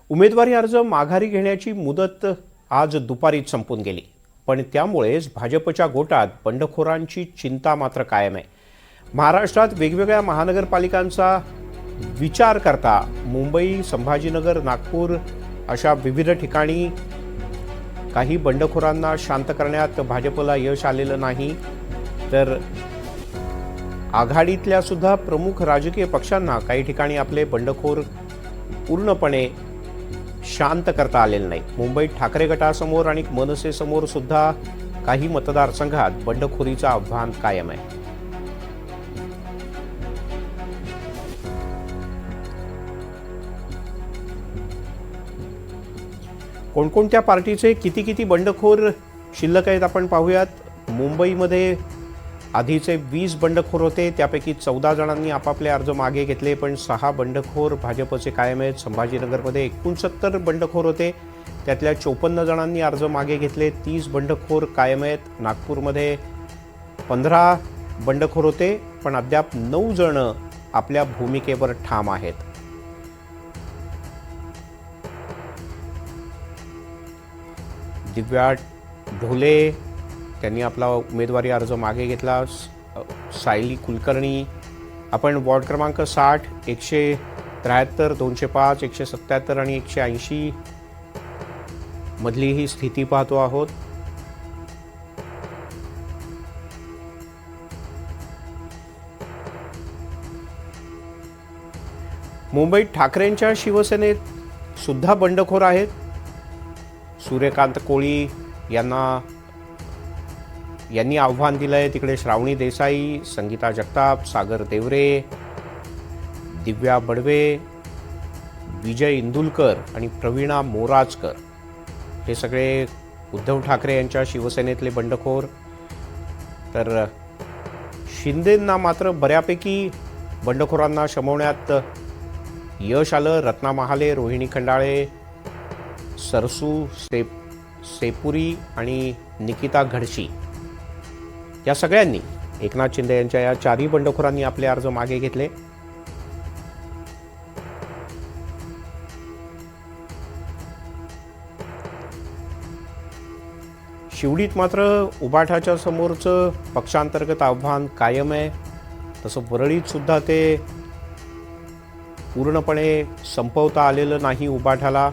उमेदवारी अर्ज माघारी घेण्याची मुदत आज दुपारीच संपून गेली, पण त्यामुळेच भाजपच्या गोटात बंडखोरांची चिंता मात्र कायम आहे। महाराष्ट्रात वेगवेगळ्या महानगरपालिकांचा विचार करता मुंबई, संभाजीनगर, नागपूर अशा विविध ठिकाणी काही बंडखोरांना शांत करण्यात भाजपला यश आलेलं नाही, तर आघाडीतल्या सुद्धा प्रमुख राजकीय पक्षांना काही ठिकाणी आपले बंडखोर पूर्णपणे शांत करता आलेले नाही। मुंबईत ठाकरे गटासमोर आणि मनसे समोर सुद्धा काही मतदारसंघात बंडखोरीचं आव्हान कायम आहे। कोणकोणत्या पार्टीचे किती बंडखोर शिल्लक आहेत आपण पाहूयात। मुंबईमध्ये आधीचे 20 बंडखोर होते, त्यापैकी 14 जणांनी आपापले अर्ज मागे घेतले, पण 6 बंडखोर भाजपचे कायम आहेत। संभाजीनगरमध्ये 69 बंडखोर होते, त्यातल्या 54 जणांनी अर्ज मागे घेतले, 30 बंडखोर कायम आहेत। नागपूरमध्ये 15 बंडखोर होते, पण अद्याप 9 जण आपल्या भूमिकेवर ठाम आहेत। दिव्या ढोले त्यांनी आपला उमेदवारी अर्ज मागे घेतला। सायली कुलकर्णी, आपण वॉर्ड क्रमांक 60, 173, 205, 177 आणि 180 मधली ही स्थिती पाहतो आहोत। मुंबईत ठाकरेंच्या शिवसेनेत सुद्धा बंडखोर आहेत। सूर्यकांत कोळी यांनी आव्हान दिलंय, तिकडे श्रावणी देसाई, संगीता जगताप, सागर देवरे, दिव्या बडवे, विजय इंदुलकर आणि प्रवीणा मोराजकर हे सगळे उद्धव ठाकरे यांच्या शिवसेनेतले बंडखोर। तर शिंदेंना मात्र बऱ्यापैकी बंडखोरांना शमवण्यात यश आलं। रत्ना महाले, रोहिणी खंडाळे, सरसू सेपुरी आणि निकिता घडशी या सगळ्यांनी एकनाथ शिंदे यांच्या या 4 बंडखोरांनी आपले अर्ज मागे घेतले। शिवडीत मात्र उबाठाच्या समोरचं पक्षांतर्गत आव्हान कायम आहे, तसं वरळीत सुद्धा ते पूर्णपणे संपवता आलेलं नाही उबाठाला।